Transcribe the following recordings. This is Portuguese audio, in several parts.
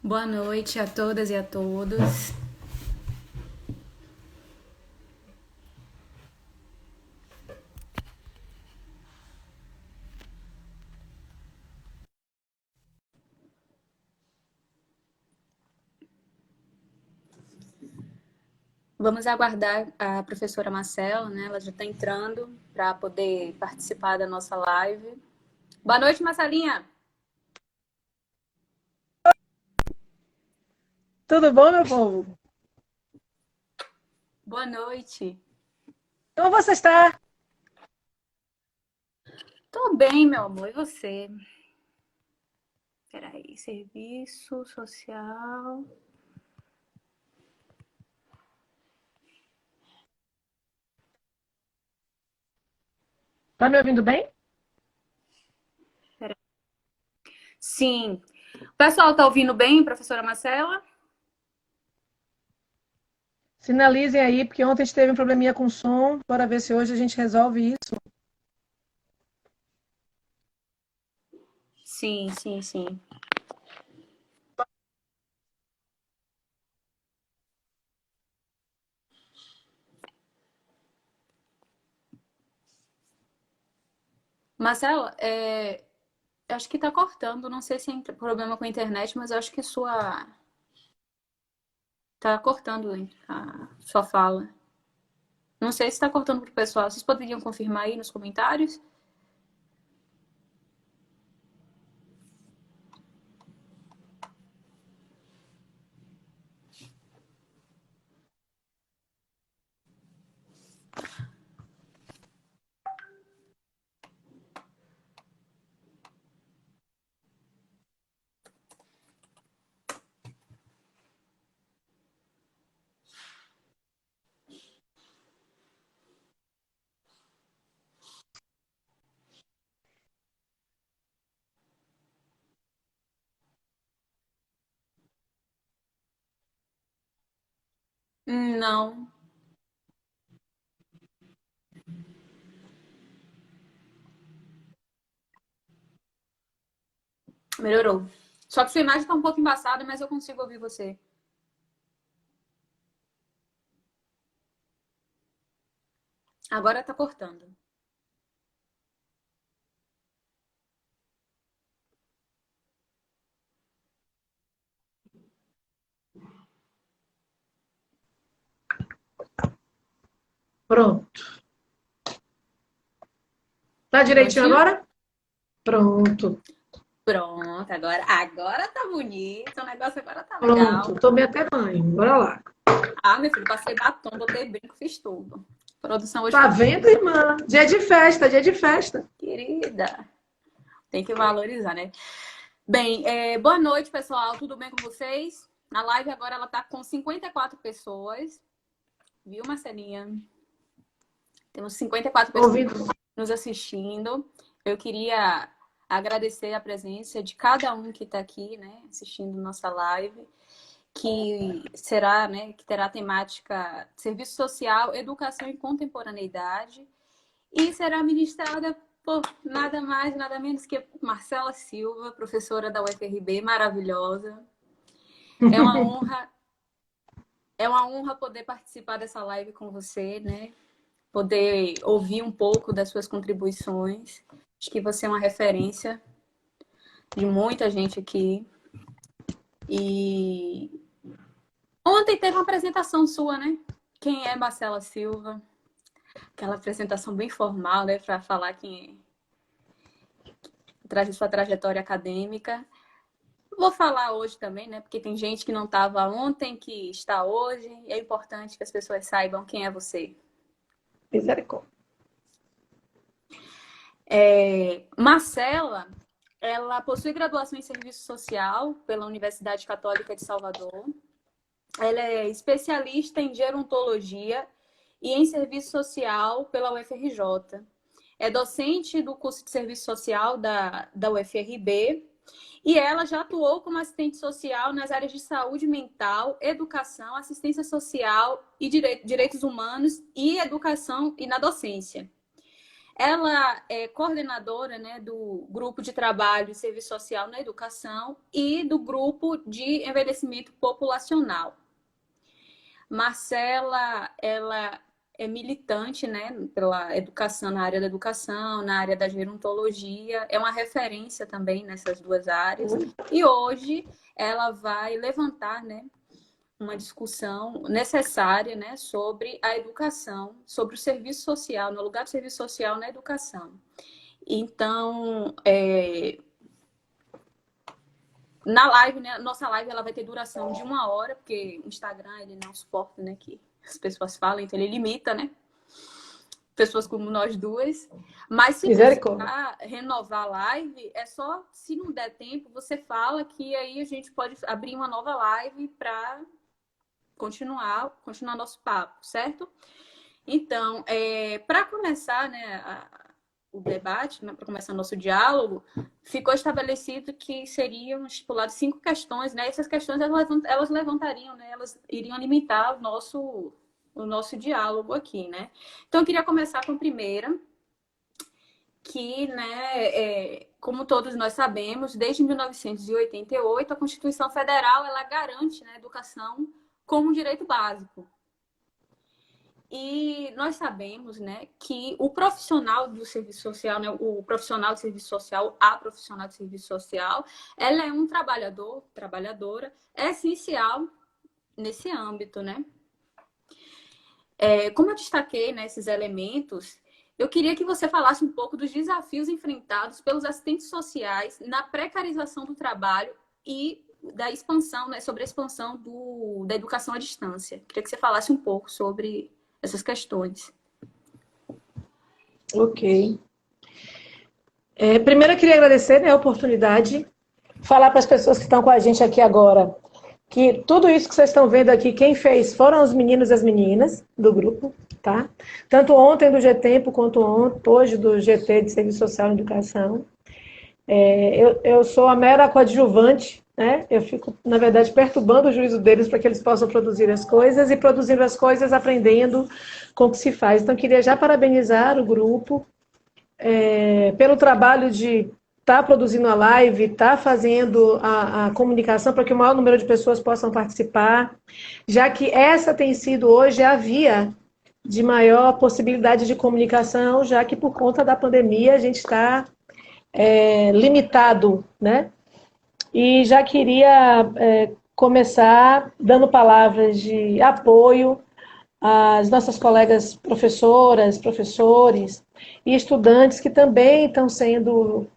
Boa noite a todas e a todos. Vamos aguardar a professora Marcela, né? Ela já está entrando para poder participar da nossa live. Boa noite, Marcelinha. Tudo bom, meu povo? Boa noite. Como você está? Tô bem, meu amor. E você? Peraí, serviço social. Tá me ouvindo bem? Peraí. Sim. O pessoal tá ouvindo bem, professora Marcela? Sinalizem aí, porque ontem a gente teve um probleminha com o som. Bora ver se hoje a gente resolve isso. Sim, sim, sim. Marcela, acho que tá cortando. Não sei se é problema com a internet, mas eu acho que sua tá cortando a sua fala. Não sei se está cortando para o pessoal. Vocês poderiam confirmar aí nos comentários? Não, melhorou. Só que sua imagem está um pouco embaçada, mas eu consigo ouvir você. Agora está cortando. Pronto. Tá direitinho Prontinho? agora? Pronto. Pronto, agora tá bonito. O negócio agora tá Pronto. legal. Tomei até banho. Bora lá. Ah, meu filho, passei batom, botei brinco, fiz tudo. A produção hoje Tá foi vendo, irmã? Dia de festa, dia de festa. querida. Tem que valorizar, né? Bem, boa noite, pessoal. Tudo bem com vocês? Na live agora ela tá com 54 pessoas. Viu, Marcelinha? Temos 54 pessoas Ouvindo. nos assistindo. Eu queria agradecer a presença de cada um que está aqui, né, assistindo nossa live, que será, né, que terá a temática Serviço Social, Educação e Contemporaneidade, e será ministrada por nada mais, nada menos que Marcela Silva, professora da UFRB, maravilhosa. É uma honra, é uma honra poder participar dessa live com você, né? Poder ouvir um pouco das suas contribuições. Acho que você é uma referência de muita gente aqui. E ontem teve uma apresentação sua, né? Quem é Marcela Silva? Aquela apresentação bem formal, né? Para falar quem traz sua trajetória acadêmica. Vou falar hoje também, né? Porque tem gente que não estava ontem, que está hoje. E é importante que as pessoas saibam quem é você. Misericórdia. Marcela, ela possui graduação em Serviço Social pela Universidade Católica de Salvador. Ela é especialista em gerontologia e em serviço social pela UFRJ. É docente do curso de serviço social da UFRB e ela já atuou como assistente social nas áreas de saúde mental, educação, assistência social e direitos humanos e educação e na docência. Ela é coordenadora, né, do grupo de trabalho de serviço social na educação e do grupo de envelhecimento populacional. Marcela, ela é militante, né, pela educação, na área da educação, na área da gerontologia, é uma referência também nessas duas áreas. E hoje ela vai levantar, né, uma discussão necessária, né, sobre a educação, sobre o serviço social, no lugar do serviço social na educação. Então, na live, né, nossa live ela vai ter duração de 1 hora, porque o Instagram ele não suporta, né, que as pessoas falem, então ele limita, né? Pessoas como nós duas. Mas se precisar renovar a live, é só, se não der tempo, você fala que aí a gente pode abrir uma nova live para continuar nosso papo, certo? Então, para começar, né, o debate, né, para começar nosso diálogo, ficou estabelecido que seriam estipuladas 5 questões, né? Essas questões elas levantariam, né? Elas iriam limitar o nosso diálogo aqui, né? Então, eu queria começar com a primeira, que, né, como todos nós sabemos, desde 1988, a Constituição Federal ela garante, né, a educação como um direito básico. E nós sabemos, né, que o profissional do serviço social, né, o profissional de serviço social, a profissional de serviço social, ela é um trabalhador, trabalhadora, essencial nesse âmbito, né? Como eu destaquei, né, esses elementos, eu queria que você falasse um pouco dos desafios enfrentados pelos assistentes sociais na precarização do trabalho e da expansão, né, sobre a expansão da educação à distância. Queria que você falasse um pouco sobre essas questões. Ok. Primeiro eu queria agradecer, né, a oportunidade, falar para as pessoas que estão com a gente aqui agora, que tudo isso que vocês estão vendo aqui, quem fez foram os meninos e as meninas do grupo, tá? Tanto ontem do G-Tempo, quanto hoje do GT de Serviço Social e Educação. Eu sou a mera coadjuvante, né? Eu fico, na verdade, perturbando o juízo deles para que eles possam produzir as coisas e produzindo as coisas, aprendendo com o que se faz. Então, queria já parabenizar o grupo pelo trabalho de estar produzindo a live, estar fazendo a comunicação para que o maior número de pessoas possam participar, já que essa tem sido hoje a via de maior possibilidade de comunicação, já que por conta da pandemia a gente está limitado, né? E já queria começar dando palavras de apoio às nossas colegas professoras, professores e estudantes que também estão sendo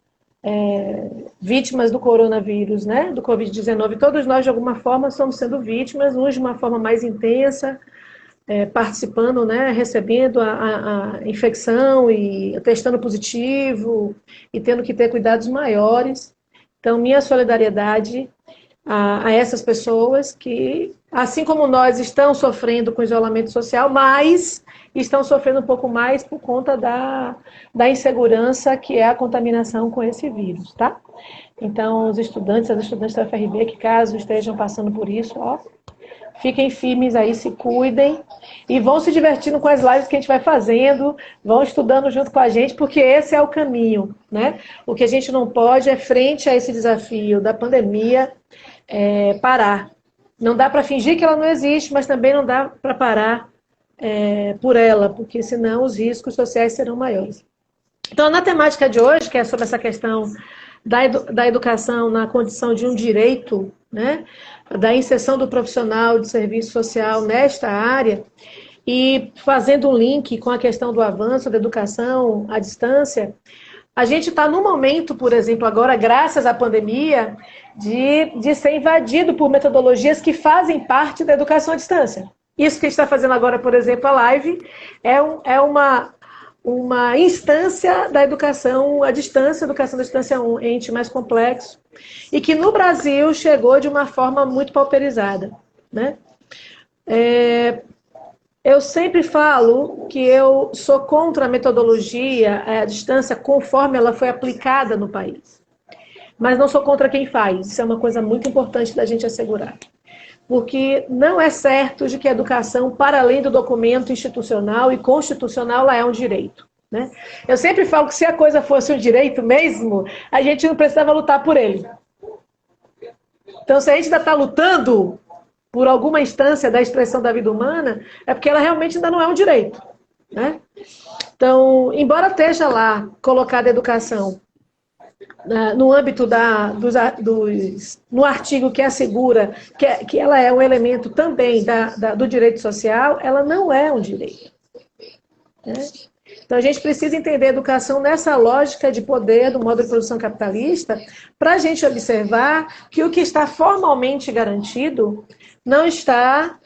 vítimas do coronavírus, né? Do Covid-19. Todos nós, de alguma forma, estamos sendo vítimas, uns de uma forma mais intensa, participando, né? Recebendo a infecção e testando positivo e tendo que ter cuidados maiores. Então, minha solidariedade a essas pessoas que, assim como nós, estão sofrendo com isolamento social, mas estão sofrendo um pouco mais por conta da insegurança que é a contaminação com esse vírus, tá? Então, os estudantes, as estudantes da UFRB, que caso estejam passando por isso, fiquem firmes aí, se cuidem e vão se divertindo com as lives que a gente vai fazendo, vão estudando junto com a gente, porque esse é o caminho, né? O que a gente não pode é, frente a esse desafio da pandemia, parar. Não dá para fingir que ela não existe, mas também não dá para parar por ela, porque senão os riscos sociais serão maiores. Então, na temática de hoje, que é sobre essa questão da educação na condição de um direito, né, da inserção do profissional de serviço social nesta área, e fazendo um link com a questão do avanço da educação à distância, a gente está no momento, por exemplo, agora, graças à pandemia, de ser invadido por metodologias que fazem parte da educação à distância. Isso que a gente está fazendo agora, por exemplo, a live, é uma instância da educação à distância. A educação à distância é um ente mais complexo e que no Brasil chegou de uma forma muito pauperizada, né? Eu sempre falo que eu sou contra a metodologia à distância conforme ela foi aplicada no país. Mas não sou contra quem faz. Isso é uma coisa muito importante da gente assegurar. Porque não é certo de que a educação, para além do documento institucional e constitucional, ela é um direito. né? Eu sempre falo que se a coisa fosse um direito mesmo, a gente não precisava lutar por ele. Então, se a gente ainda está lutando por alguma instância da expressão da vida humana, é porque ela realmente ainda não é um direito, né? Então, embora esteja lá colocada a educação no âmbito no artigo que assegura que ela é um elemento também do direito social, ela não é um direito, né? Então, a gente precisa entender a educação nessa lógica de poder do modo de produção capitalista, para a gente observar que o que está formalmente garantido não está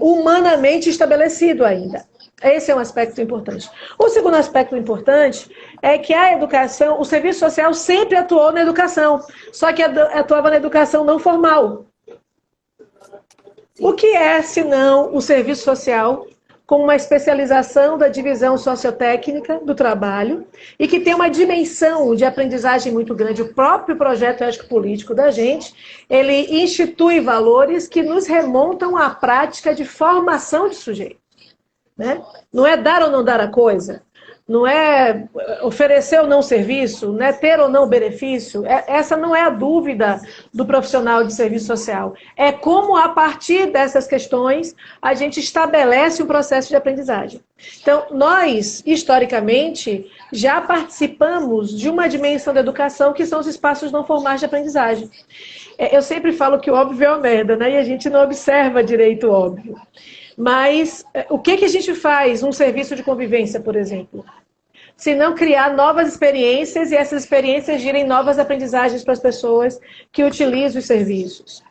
humanamente estabelecido ainda. Esse é um aspecto importante. O segundo aspecto importante é que a educação, o serviço social sempre atuou na educação, só que atuava na educação não formal. O que é, senão, o serviço social com uma especialização da divisão sociotécnica do trabalho e que tem uma dimensão de aprendizagem muito grande. O próprio projeto ético-político da gente, ele institui valores que nos remontam à prática de formação de sujeito, né? Não é dar ou não dar a coisa, não é oferecer ou não serviço, não é ter ou não benefício. Essa não é a dúvida do profissional de serviço social. É como, a partir dessas questões, a gente estabelece um processo de aprendizagem. Então, nós, historicamente, já participamos de uma dimensão da educação que são os espaços não formais de aprendizagem. Eu sempre falo que o óbvio é uma merda, né? E a gente não observa direito o óbvio. Mas o que a gente faz num serviço de convivência, por exemplo? Se não criar novas experiências e essas experiências girem novas aprendizagens para as pessoas que utilizam os serviços.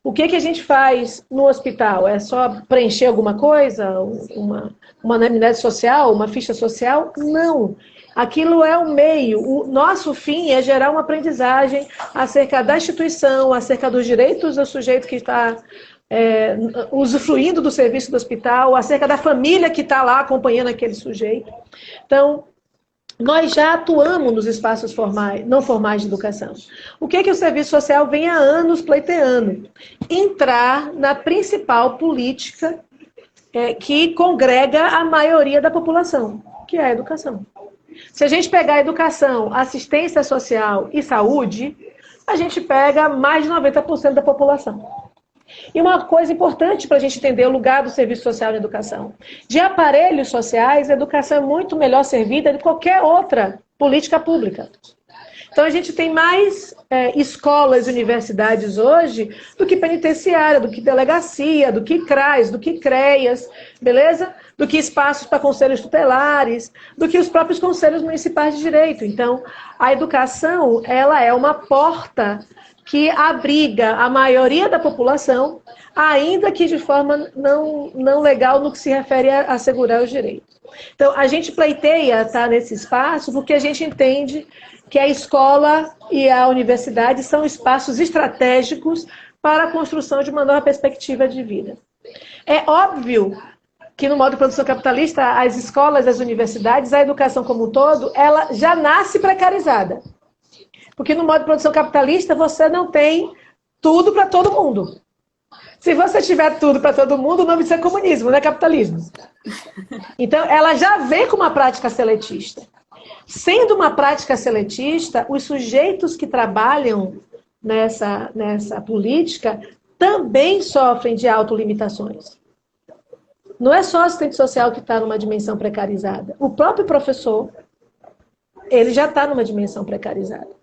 O que a gente faz no hospital? É só preencher alguma coisa? Uma anamnese social? Uma ficha social? Não. Aquilo é o meio. O nosso fim é gerar uma aprendizagem acerca da instituição, acerca dos direitos do sujeito que está usufruindo do serviço do hospital, acerca da família que está lá acompanhando aquele sujeito. Então, nós já atuamos nos espaços formais, não formais de educação. O que o serviço social vem há anos pleiteando? Entrar na principal política que congrega a maioria da população, que é a educação. Se a gente pegar educação, assistência social e saúde, a gente pega mais de 90% da população. E uma coisa importante para a gente entender o lugar do serviço social na educação. De aparelhos sociais, a educação é muito melhor servida de qualquer outra política pública. Então, a gente tem mais escolas e universidades hoje do que penitenciária, do que delegacia, do que CRAS, do que CREAS, beleza? Do que espaços para conselhos tutelares, do que os próprios conselhos municipais de direito. Então, a educação, ela é uma porta que abriga a maioria da população, ainda que de forma não legal no que se refere a assegurar os direitos. Então, a gente pleiteia estar nesse espaço porque a gente entende que a escola e a universidade são espaços estratégicos para a construção de uma nova perspectiva de vida. É óbvio que no modo de produção capitalista, as escolas, as universidades, a educação como um todo, ela já nasce precarizada. Porque no modo de produção capitalista, você não tem tudo para todo mundo. Se você tiver tudo para todo mundo, o nome disso é comunismo, não é capitalismo. Então, ela já vem com uma prática seletista. Sendo uma prática seletista, os sujeitos que trabalham nessa política também sofrem de autolimitações. Não é só o assistente social que está numa dimensão precarizada. O próprio professor, ele já está numa dimensão precarizada.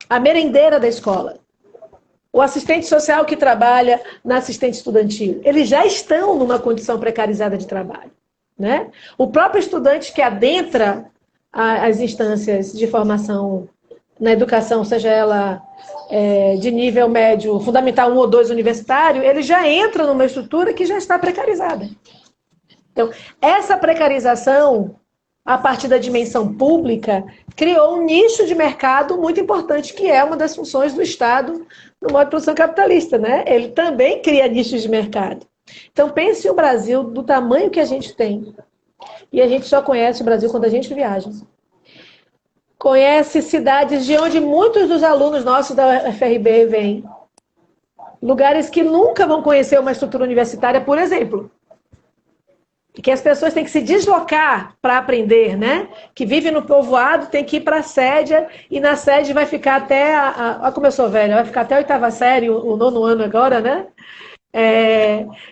A merendeira da escola, o assistente social que trabalha na assistente estudantil, eles já estão numa condição precarizada de trabalho, né? O próprio estudante que adentra as instâncias de formação na educação, seja ela de nível médio, fundamental 1 ou 2 universitário, ele já entra numa estrutura que já está precarizada. Então, essa precarização, a partir da dimensão pública, criou um nicho de mercado muito importante, que é uma das funções do Estado no modo de produção capitalista, né? Ele também cria nichos de mercado. Então, pense o Brasil do tamanho que a gente tem. E a gente só conhece o Brasil quando a gente viaja. Conhece cidades de onde muitos dos alunos nossos da UFRB vêm. Lugares que nunca vão conhecer uma estrutura universitária, por exemplo. que as pessoas têm que se deslocar para aprender, né? Que vive no povoado, tem que ir para a sede, e na sede vai ficar até olha como eu sou velha, vai ficar até a oitava série, o nono ano agora, né?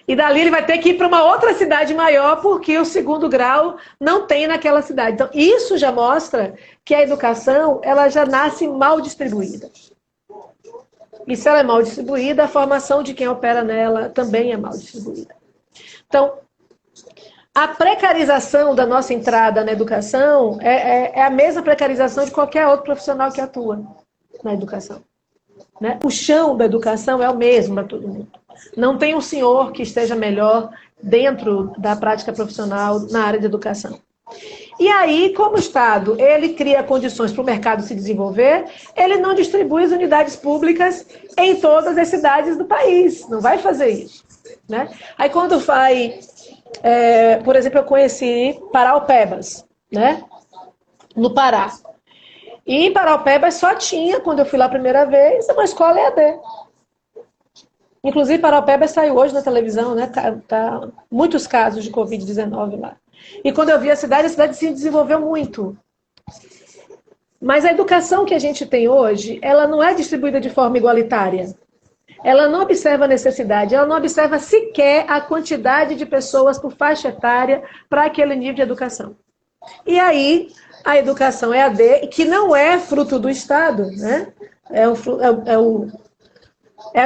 E dali ele vai ter que ir para uma outra cidade maior, porque o segundo grau não tem naquela cidade. Então, isso já mostra que a educação, ela já nasce mal distribuída. E se ela é mal distribuída, a formação de quem opera nela também é mal distribuída. Então, a precarização da nossa entrada na educação é a mesma precarização de qualquer outro profissional que atua na educação. Né? O chão da educação é o mesmo para todo mundo. Não tem um senhor que esteja melhor dentro da prática profissional na área de educação. E aí, como o Estado ele cria condições para o mercado se desenvolver, ele não distribui as unidades públicas em todas as cidades do país. Não vai fazer isso. Né? Aí quando vai... por exemplo, eu conheci Paraupebas, né? No Pará. E em Paraupebas só tinha, quando eu fui lá a primeira vez, uma escola EAD. Inclusive, Paraupebas saiu hoje na televisão, né? Tá muitos casos de Covid-19 lá. E quando eu vi a cidade se desenvolveu muito. Mas a educação que a gente tem hoje, ela não é distribuída de forma igualitária. Ela não observa a necessidade, ela não observa sequer a quantidade de pessoas por faixa etária para aquele nível de educação. E aí, a educação EAD, que não é fruto do Estado, né? É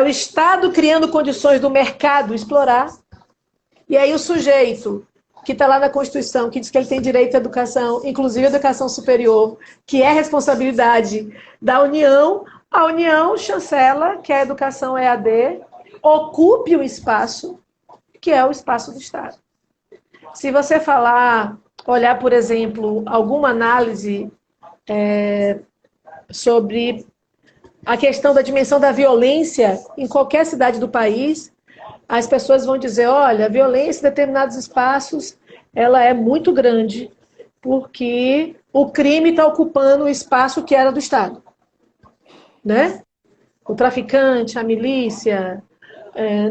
o Estado criando condições do mercado explorar, e aí o sujeito que está lá na Constituição, que diz que ele tem direito à educação, inclusive à educação superior, que é responsabilidade da União, a União chancela que a educação EAD ocupe o espaço, que é o espaço do Estado. Se você olhar, por exemplo, alguma análise sobre a questão da dimensão da violência em qualquer cidade do país, as pessoas vão dizer, olha, a violência em determinados espaços, ela é muito grande, porque o crime está ocupando o espaço que era do Estado. Né? O traficante, a milícia,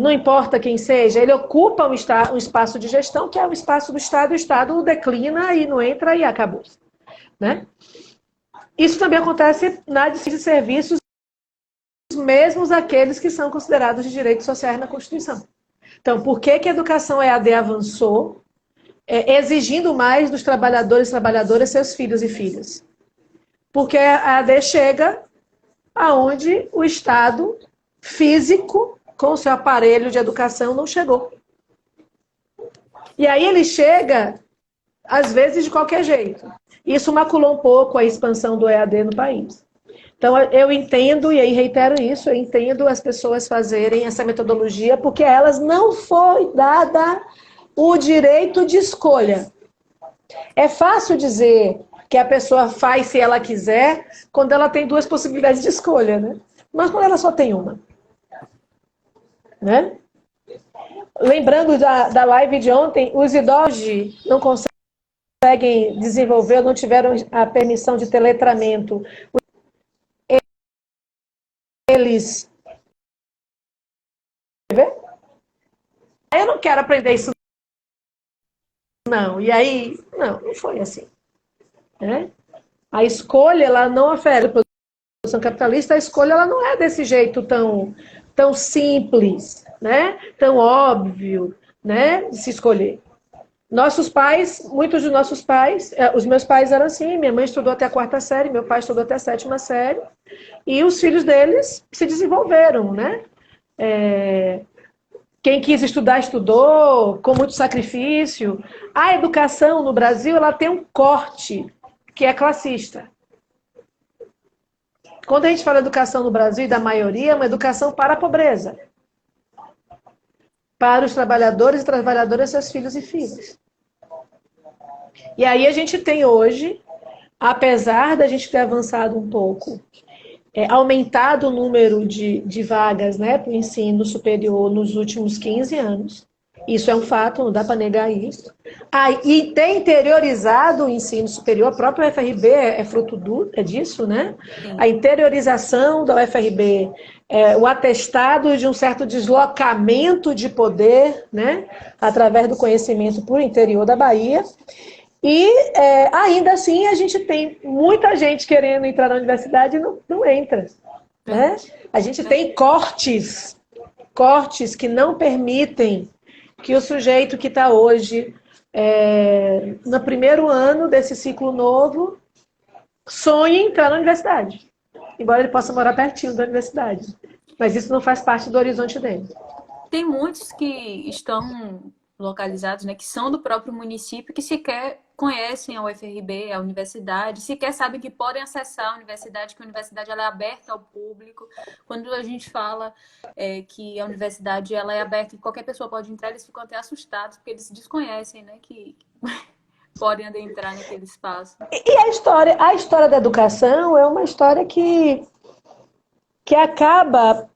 não importa quem seja, ele ocupa um espaço de gestão, que é o espaço do Estado, e o Estado declina e não entra e acabou. Né? Isso também acontece na distribuição de serviços, mesmos aqueles que são considerados de direitos sociais na Constituição. Então, por que a educação EAD avançou, exigindo mais dos trabalhadores e trabalhadoras, seus filhos e filhas? Porque a EAD chega aonde o Estado físico, com o seu aparelho de educação, não chegou. E aí ele chega, às vezes, de qualquer jeito. Isso maculou um pouco a expansão do EAD no país. Então, eu entendo, e aí reitero isso, eu entendo as pessoas fazerem essa metodologia, porque a elas não foi dada o direito de escolha. É fácil dizer que a pessoa faz se ela quiser, quando ela tem duas possibilidades de escolha, né? Mas quando ela só tem uma. Né? Lembrando da live de ontem, os idosos não conseguem desenvolver, não tiveram a permissão de teletramento. Eles... Eu não quero aprender isso, não. E aí, não foi assim. Né? A escolha, ela não oferece a produção capitalista, a escolha ela não é desse jeito tão simples, né? Tão óbvio, né? De se escolher. Nossos pais, muitos dos nossos pais, os meus pais eram assim, minha mãe estudou até a 4ª série, meu pai estudou até a 7ª série, e os filhos deles se desenvolveram, né? Quem quis estudar, estudou, com muito sacrifício. A educação no Brasil, ela tem um corte que é classista. Quando a gente fala educação no Brasil, e da maioria, é uma educação para a pobreza. Para os trabalhadores e trabalhadoras, seus filhos e filhas. E aí a gente tem hoje, apesar da gente ter avançado um pouco, aumentado o número de vagas, né, para o ensino superior nos últimos 15 anos, Isso é um fato, não dá para negar isso. Ah, e ter interiorizado o ensino superior, a própria UFRB é fruto disso, né? A Sim. interiorização da UFRB, o atestado de um certo deslocamento de poder, né? Através do conhecimento por interior da Bahia. E ainda assim a gente tem muita gente querendo entrar na universidade e não entra, né? A gente tem cortes que não permitem que o sujeito que está hoje no primeiro ano desse ciclo novo sonhe em entrar na universidade, embora ele possa morar pertinho da universidade. Mas isso não faz parte do horizonte dele. Tem muitos que estão localizados, né, que são do próprio município, que sequer conhecem a UFRB, a universidade, sequer sabem que podem acessar a universidade, que a universidade ela é aberta ao público. Quando a gente fala que a universidade ela é aberta e qualquer pessoa pode entrar, eles ficam até assustados, porque eles desconhecem, né, que podem adentrar naquele espaço. E a história da educação é uma história que acaba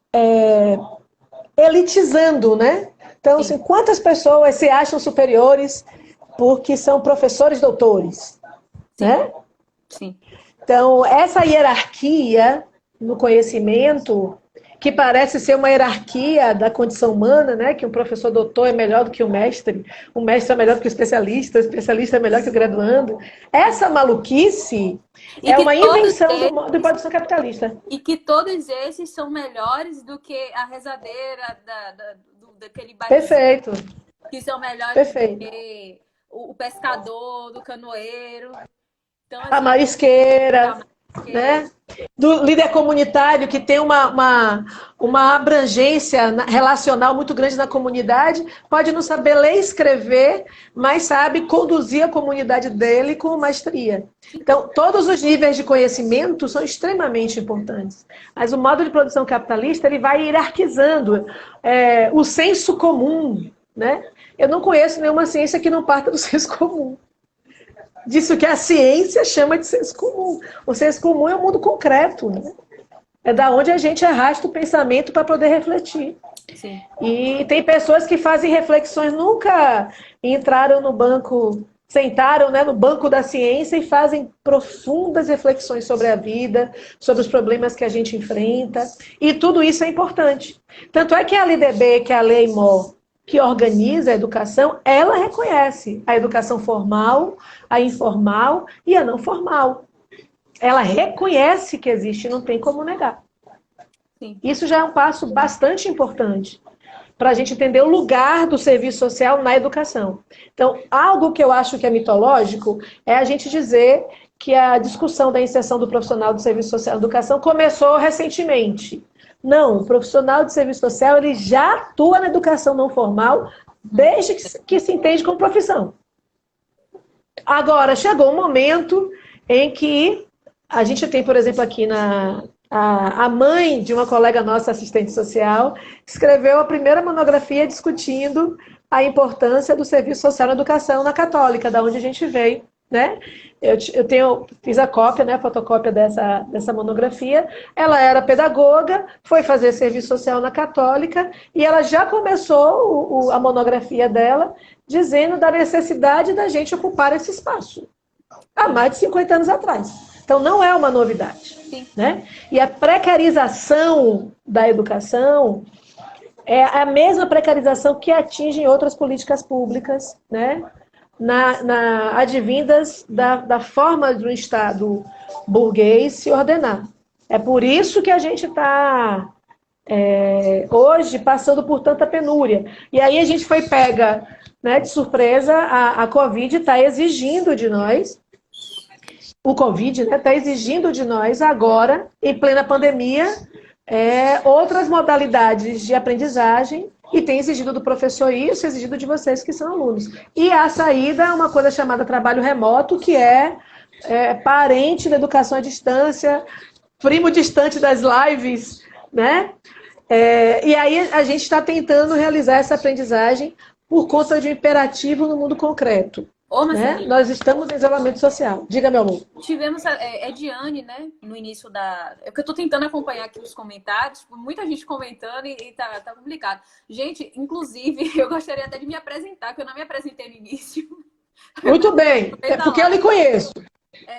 elitizando, né? Então, assim, Sim, quantas pessoas se acham superiores porque são professores doutores, sim, né? sim. Então, essa hierarquia no conhecimento, que parece ser uma hierarquia da condição humana, né? Que um professor doutor é melhor do que o mestre é melhor do que o especialista é melhor que o graduando. Essa maluquice E é que uma todos invenção do modo de eles produção capitalista. E que todos esses são melhores do que a rezadeira daquele bairrozinho, Perfeito, que são melhores do perfeito. que o pescador, do canoeiro. Então, A assim, marisqueira, a né? Do líder comunitário que tem uma abrangência relacional muito grande na comunidade, pode não saber ler e escrever, mas sabe conduzir a comunidade dele com maestria. Então, todos os níveis de conhecimento são extremamente importantes. Mas o modo de produção capitalista ele vai hierarquizando o senso comum, né? Eu não conheço nenhuma ciência que não parta do senso comum. Disso que a ciência chama de senso comum. O senso comum é o mundo concreto, né? É da onde a gente arrasta o pensamento para poder refletir. sim, E tem pessoas que fazem reflexões, nunca entraram no banco, sentaram, né, no banco da ciência e fazem profundas reflexões sobre a vida, sobre os problemas que a gente enfrenta. E tudo isso é importante. Tanto é que a LDB, que é a Lei Mó, que organiza a educação, ela reconhece a educação formal, a informal e a não formal. Ela reconhece que existe, não tem como negar. sim. Isso já é um passo bastante importante para a gente entender o lugar do serviço social na educação. Então, algo que eu acho que é mitológico é a gente dizer que a discussão da inserção do profissional do serviço social na educação começou recentemente. Não, o profissional de serviço social ele já atua na educação não formal desde que se entende como profissão. Agora, chegou um momento em que a gente tem, por exemplo, aqui a mãe de uma colega nossa, assistente social, escreveu a primeira monografia discutindo a importância do serviço social na educação na Católica, da onde a gente veio, né? Fiz a cópia, né, a fotocópia dessa monografia. Ela era pedagoga, foi fazer serviço social na Católica e ela já começou a monografia dela dizendo da necessidade da gente ocupar esse espaço há mais de 50 anos atrás. Então, não é uma novidade. Sim. Né? E a precarização da educação é a mesma precarização que atinge outras políticas públicas, né? Advindas da forma do Estado burguês se ordenar. É por isso que a gente está hoje passando por tanta penúria. E aí a gente foi pega, né, de surpresa, a Covid está exigindo de nós, o Covid está exigindo de nós agora, em plena pandemia, outras modalidades de aprendizagem e tem exigido do professor isso, exigido de vocês que são alunos. E a saída é uma coisa chamada trabalho remoto, que é parente da educação à distância, primo distante das lives, né? E aí a gente está tentando realizar essa aprendizagem por conta de um imperativo no mundo concreto. Ô, né? Marcelinho, Nós estamos em isolamento social. Diga, meu amor. tivemos a Ediane, né, no início da... É que eu tô tentando acompanhar aqui os comentários, tipo, muita gente comentando e tá complicado. Gente, inclusive, eu gostaria até de me apresentar, que eu não me apresentei no início. Eu me Muito apresentei no bem, meio é da porque eu lhe live. conheço.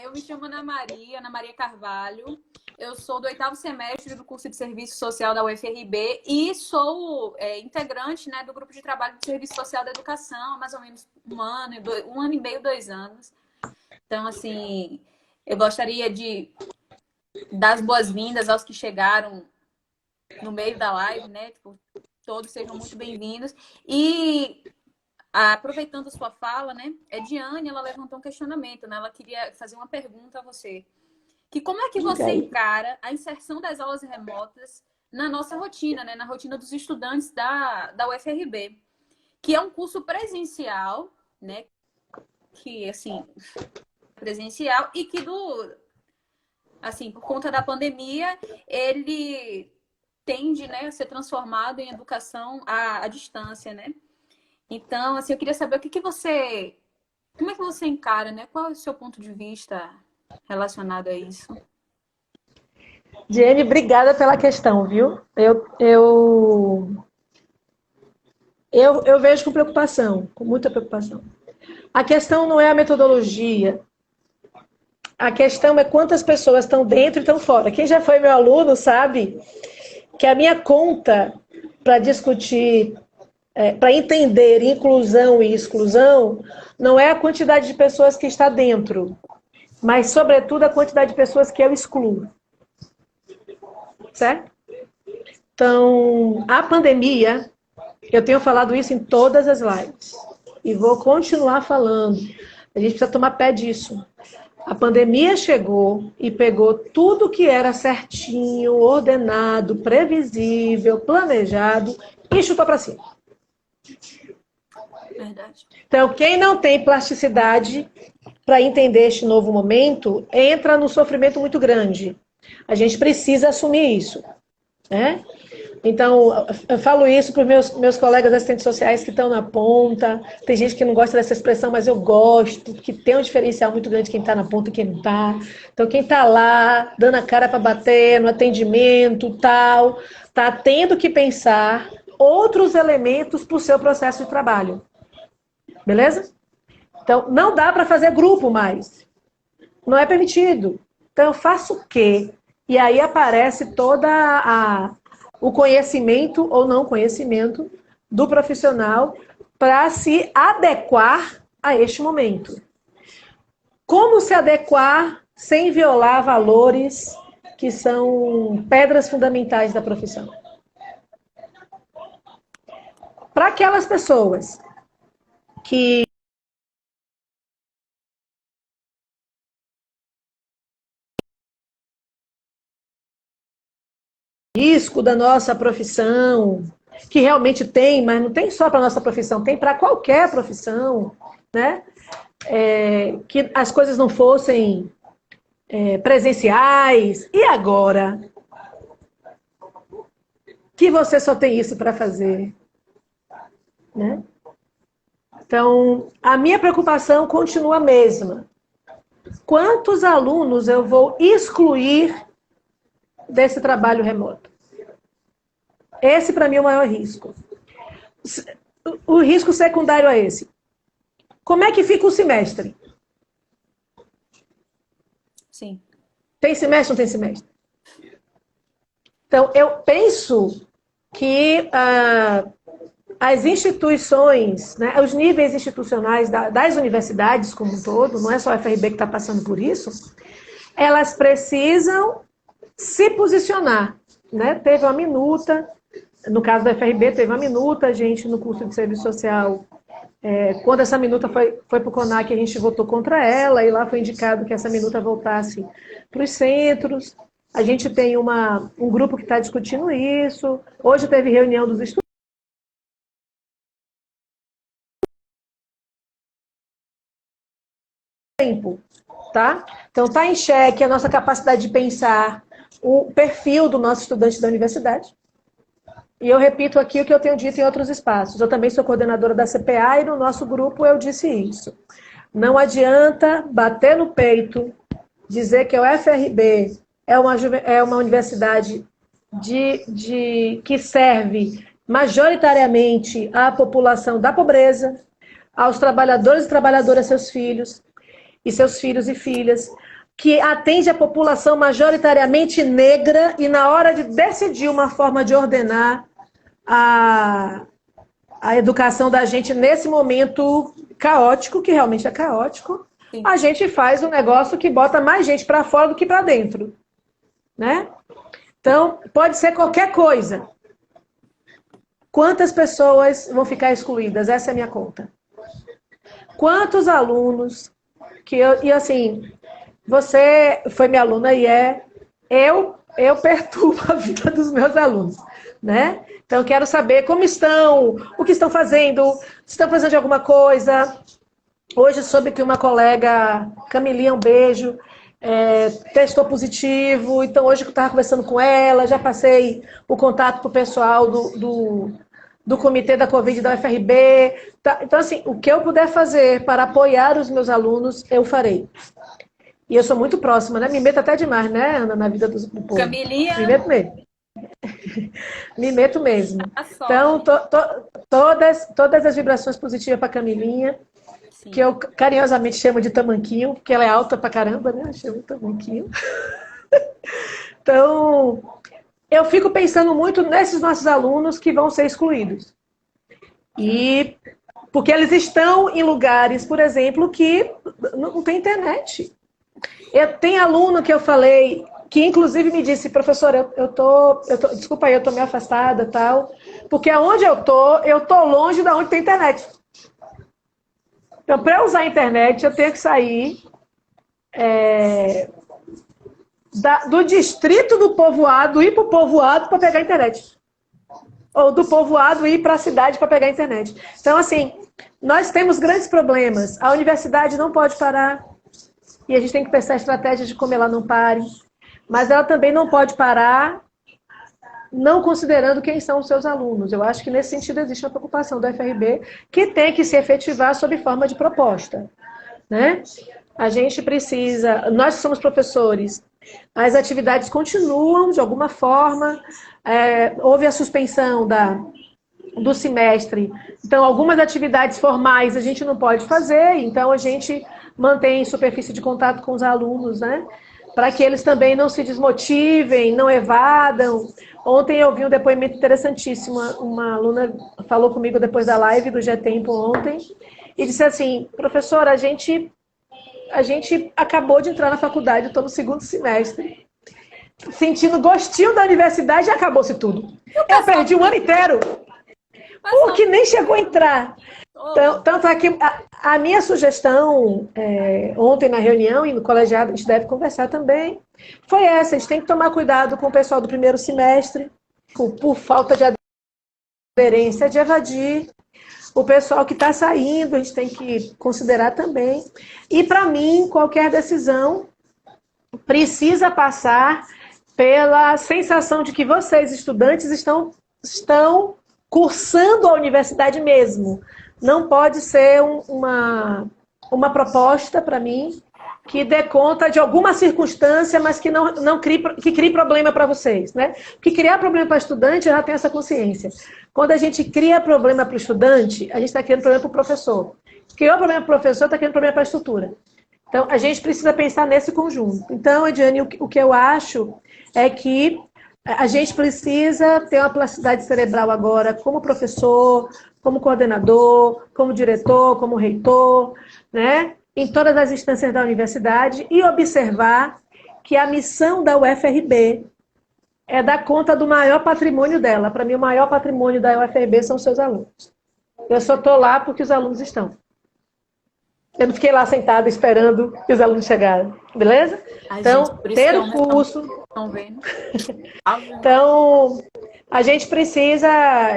Eu me chamo Ana Maria Carvalho. Eu sou do 8º semestre do curso de Serviço Social da UFRB e sou integrante, né, do grupo de trabalho de Serviço Social da Educação há mais ou menos um ano e meio, 2 anos. Então, assim, eu gostaria de dar as boas-vindas aos que chegaram no meio da live, né? Tipo, todos sejam muito bem-vindos. E aproveitando sua fala, né? Diane, ela levantou um questionamento, né? Ela queria fazer uma pergunta a você. Que como é que Diga você aí. encara a inserção das aulas remotas na nossa rotina, né? Na rotina dos estudantes da UFRB, que é um curso presencial, né? Que, assim, presencial e que assim, por conta da pandemia, ele tende, né, a ser transformado em educação à distância, né? Então, assim, eu queria saber como é que você encara, né? Qual é o seu ponto de vista relacionado a isso? Jenny, obrigada pela questão, viu? Eu vejo com preocupação, com muita preocupação. A questão não é a metodologia, a questão é quantas pessoas estão dentro e estão fora. Quem já foi meu aluno sabe que a minha conta para discutir, para entender inclusão e exclusão, não é a quantidade de pessoas que está dentro, mas, sobretudo, a quantidade de pessoas que eu excluo. Certo? Então, a pandemia, eu tenho falado isso em todas as lives, e vou continuar falando. A gente precisa tomar pé disso. A pandemia chegou e pegou tudo que era certinho, ordenado, previsível, planejado e chutou para cima. Verdade. Então, quem não tem plasticidade para entender este novo momento, entra num sofrimento muito grande. A gente precisa assumir isso, né? Então, eu falo isso para os meus colegas assistentes sociais que estão na ponta. Tem gente que não gosta dessa expressão, mas eu gosto, porque tem um diferencial muito grande quem está na ponta e quem não está. Então, quem está lá, dando a cara para bater no atendimento, tal, está tendo que pensar outros elementos para o seu processo de trabalho. Beleza? Então, não dá para fazer grupo mais. Não é permitido. Então, eu faço o quê? E aí aparece o conhecimento ou não conhecimento do profissional para se adequar a este momento. Como se adequar sem violar valores que são pedras fundamentais da profissão? Para aquelas pessoas que risco da nossa profissão, que realmente tem, mas não tem só para a nossa profissão, tem para qualquer profissão, né? Que as coisas não fossem presenciais. E agora? Que você só tem isso para fazer, né? Então, a minha preocupação continua a mesma. Quantos alunos eu vou excluir desse trabalho remoto? Esse, para mim, é o maior risco. O risco secundário é esse. Como é que fica o semestre? Sim. Tem semestre ou não tem semestre? Então, eu penso que as instituições, né, os níveis institucionais das universidades como um todo, não é só a FRB que está passando por isso, elas precisam se posicionar. Né? Teve uma minuta, no caso da FRB, teve uma minuta, a gente no curso de serviço social, quando essa minuta foi para o CONAC, a gente votou contra ela, e lá foi indicado que essa minuta voltasse para os centros. A gente tem um grupo que está discutindo isso. Hoje teve reunião dos estudantes. Tá? Então, está em xeque a nossa capacidade de pensar o perfil do nosso estudante da universidade. E eu repito aqui o que eu tenho dito em outros espaços. Eu também sou coordenadora da CPA e no nosso grupo eu disse isso. Não adianta bater no peito, dizer que a UFRB é uma universidade que serve majoritariamente à população da pobreza, aos trabalhadores e trabalhadoras, seus filhos e filhas, que atende a população majoritariamente negra e na hora de decidir uma forma de ordenar a educação da gente nesse momento caótico, que realmente é caótico, sim, a gente faz um negócio que bota mais gente para fora do que para dentro, né? Então, pode ser qualquer coisa. Quantas pessoas vão ficar excluídas? Essa é a minha conta. Quantos alunos e assim, você foi minha aluna e eu perturbo a vida dos meus alunos, né? Então, eu quero saber como estão, o que estão fazendo, se estão fazendo de alguma coisa. Hoje soube que uma colega, Camilinha, um beijo, testou positivo, então hoje eu estava conversando com ela, já passei o contato para o pessoal do comitê da Covid da UFRB. Tá? Então, assim, o que eu puder fazer para apoiar os meus alunos, eu farei. E eu sou muito próxima, né? Me meto até demais, né, Ana, na vida do povo. Camilinha. Me meto mesmo. Me meto mesmo. Então, todas as vibrações positivas para Camilinha, sim, que eu carinhosamente chamo de tamanquinho, porque ela é alta pra caramba, né? Eu chamo de tamanquinho. Então, eu fico pensando muito nesses nossos alunos que vão ser excluídos. E porque eles estão em lugares, por exemplo, que não tem internet. Tem aluno que eu falei, que inclusive me disse, professora, desculpa aí, eu tô meio afastada, tal, porque aonde eu tô longe de onde tem internet. Então, para usar a internet, eu tenho que sair do distrito do povoado, ir para o povoado para pegar a internet. Ou do povoado ir para a cidade para pegar a internet. Então, assim, nós temos grandes problemas. A universidade não pode parar. E a gente tem que pensar estratégias de como ela não pare. Mas ela também não pode parar não considerando quem são os seus alunos. Eu acho que nesse sentido existe uma preocupação da UFRB que tem que se efetivar sob forma de proposta, né? A gente precisa, nós que somos professores, as atividades continuam de alguma forma, houve a suspensão do semestre, então algumas atividades formais a gente não pode fazer, então a gente mantém superfície de contato com os alunos, né? Para que eles também não se desmotivem, não evadam. Ontem eu vi um depoimento interessantíssimo, uma aluna falou comigo depois da live do G-Tempo ontem, e disse assim, professora, a gente acabou de entrar na faculdade, eu estou no 2º semestre, sentindo gostinho da universidade e acabou-se tudo. Eu perdi um ano inteiro, porque nem chegou a entrar. Então, tanto é que a minha sugestão, ontem na reunião, e no colegiado a gente deve conversar também, foi essa, a gente tem que tomar cuidado com o pessoal do 1º semestre, por falta de aderência, de evadir. O pessoal que está saindo, a gente tem que considerar também. E, para mim, qualquer decisão precisa passar pela sensação de que vocês, estudantes, estão cursando a universidade mesmo. Não pode ser uma proposta, para mim, que dê conta de alguma circunstância, mas que não crie problema para vocês, né? Porque criar problema para estudante, eu já tenho essa consciência. Quando a gente cria problema para o estudante, a gente está criando problema para o professor. Criou problema para o professor, está criando problema para a estrutura. Então, a gente precisa pensar nesse conjunto. Então, Ediane, o que eu acho é que a gente precisa ter uma plasticidade cerebral agora como professor, como coordenador, como diretor, como reitor, né? Em todas as instâncias da universidade e observar que a missão da UFRB é dar conta do maior patrimônio dela. Para mim, o maior patrimônio da UFRB são os seus alunos. Eu só estou lá porque os alunos estão. Eu não fiquei lá sentada esperando que os alunos chegaram. Beleza? Então, ter o curso... Então, a gente precisa...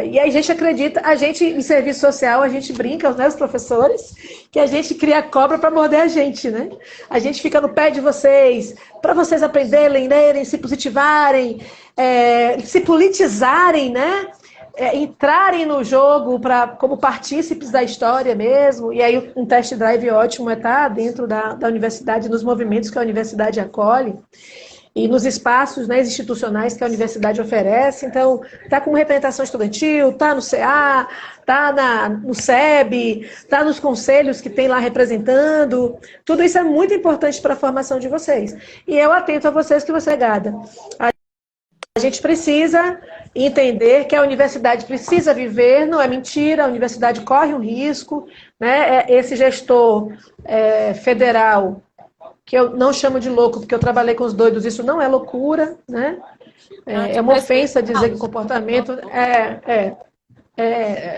E a gente acredita... A gente, em serviço social, a gente brinca, né, os professores, que a gente cria cobra para morder a gente, né? A gente fica no pé de vocês, para vocês aprenderem, lerem, se positivarem, se politizarem, né? entrarem no jogo como partícipes da história mesmo, e aí um test drive ótimo é estar dentro da universidade, nos movimentos que a universidade acolhe, e nos espaços, né, institucionais que a universidade oferece. Então, está como representação estudantil, está no CA, está no SEB, está nos conselhos que tem lá representando. Tudo isso é muito importante para a formação de vocês. E eu atento a vocês que você é gada. A gente precisa entender que a universidade precisa viver, não é mentira, a universidade corre um risco, né? Esse gestor federal, que eu não chamo de louco, porque eu trabalhei com os doidos, isso não é loucura, né? É uma ofensa dizer que o comportamento é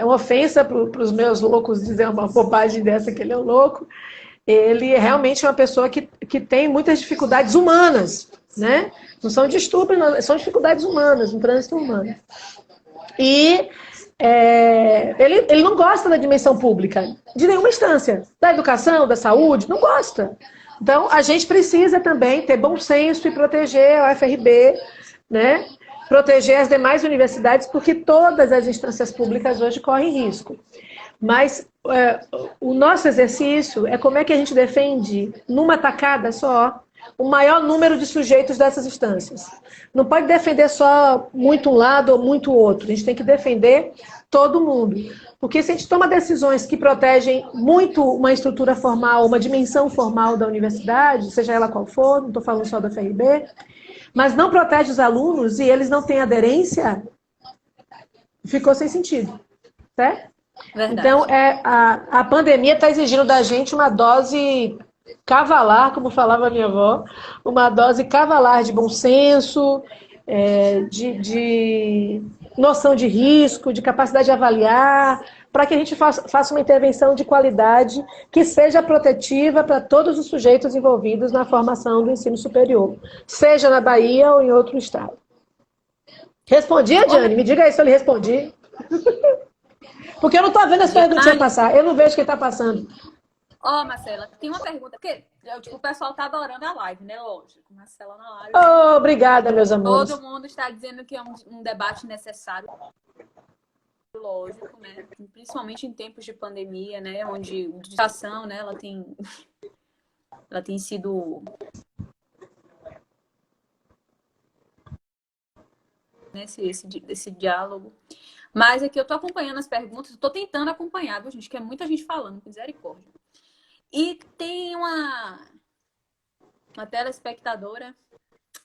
uma ofensa para os meus loucos dizer uma bobagem dessa que ele é um louco. Ele realmente é uma pessoa que tem muitas dificuldades humanas, né? Não são distúrbios, não, são dificuldades humanas, um trânsito humano. E ele não gosta da dimensão pública, de nenhuma instância, da educação, da saúde, não gosta. Então, a gente precisa também ter bom senso e proteger a UFRB, né? Proteger as demais universidades, porque todas as instâncias públicas hoje correm risco. Mas o nosso exercício é como é que a gente defende, numa tacada só, o maior número de sujeitos dessas instâncias. Não pode defender só muito um lado ou muito o outro. A gente tem que defender todo mundo. Porque se a gente toma decisões que protegem muito uma estrutura formal, uma dimensão formal da universidade, seja ela qual for, não estou falando só da FRB, mas não protege os alunos e eles não têm aderência, ficou sem sentido. Certo? Verdade. Então, a pandemia está exigindo da gente uma dose cavalar, como falava a minha avó, uma dose cavalar de bom senso, de noção de risco, de capacidade de avaliar, para que a gente faça uma intervenção de qualidade que seja protetiva para todos os sujeitos envolvidos na formação do ensino superior, seja na Bahia ou em outro estado. Respondi, Diane? Me diga aí se eu lhe respondi. Porque eu não estou vendo as perguntinhas passar, eu não vejo quem está passando. Marcela, tem uma pergunta, porque o pessoal está adorando a live, né? Lógico, Marcela na live. Obrigada, meus amores. Todo mundo está dizendo que é um debate necessário, lógico, né? Principalmente em tempos de pandemia, né? Onde a educação, né? Ela tem sido... Esse diálogo. Mas aqui eu estou acompanhando as perguntas, estou tentando acompanhar, viu, gente? Que é muita gente falando, misericórdia. E tem uma telespectadora,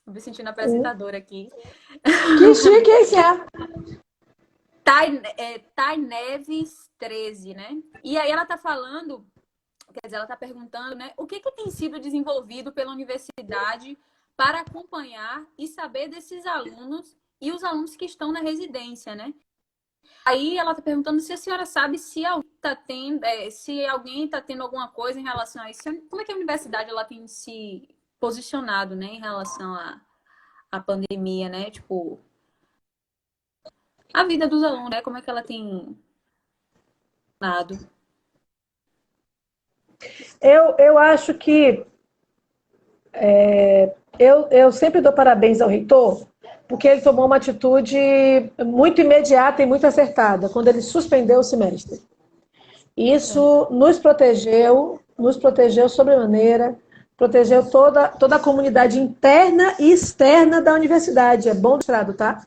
vou me sentindo apresentadora aqui. Que chique esse é! Thay Neves 13, né? E aí ela está falando, quer dizer, ela está perguntando, né? O que tem sido desenvolvido pela universidade para acompanhar e saber desses alunos e os alunos que estão na residência, né? Aí ela está perguntando se a senhora sabe se alguém está tendo alguma coisa em relação a isso. Como é que a universidade ela tem se posicionado, né, em relação à pandemia, né? Tipo, a vida dos alunos, né? Como é que ela tem dado? Eu acho que eu sempre dou parabéns ao reitor, porque ele tomou uma atitude muito imediata e muito acertada, quando ele suspendeu o semestre. Isso nos protegeu sobremaneira, protegeu toda a comunidade interna e externa da universidade. É bom mostrado, tá?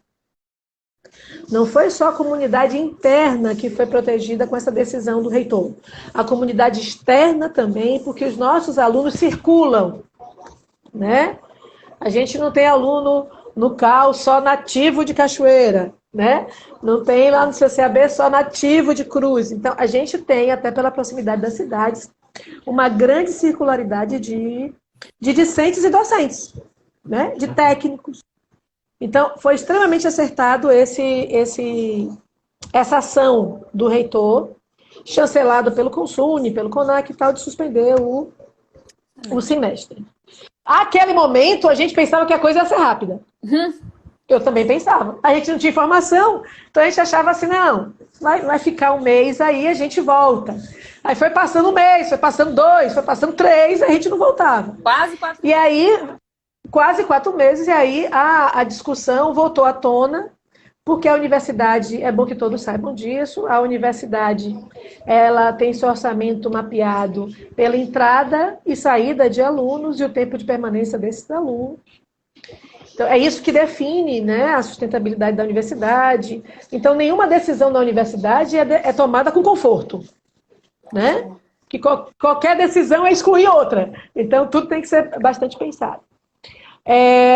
Não foi só a comunidade interna que foi protegida com essa decisão do reitor. A comunidade externa também, porque os nossos alunos circulam, né? A gente não tem aluno no CAU só nativo de Cachoeira, né? Não tem lá no CCAB só nativo de Cruz. Então, a gente tem, até pela proximidade das cidades, uma grande circularidade de discentes e docentes, né? De técnicos. Então, foi extremamente acertado essa ação do reitor, chancelado pelo Consune, pelo CONAC e tal, de suspender o semestre. Aquele momento, a gente pensava que a coisa ia ser rápida. Eu também pensava. A gente não tinha informação, então a gente achava assim, não, vai ficar um mês aí, a gente volta. Aí foi passando um mês, foi passando 2, foi passando 3, a gente não voltava. Quase 4 meses. E aí, quase 4 meses, e aí a discussão voltou à tona porque a universidade, é bom que todos saibam disso, a universidade ela tem seu orçamento mapeado pela entrada e saída de alunos e o tempo de permanência desses alunos. Então, é isso que define, né, a sustentabilidade da universidade. Então, nenhuma decisão da universidade é tomada com conforto, né? Que qualquer decisão é excluir outra. Então, tudo tem que ser bastante pensado.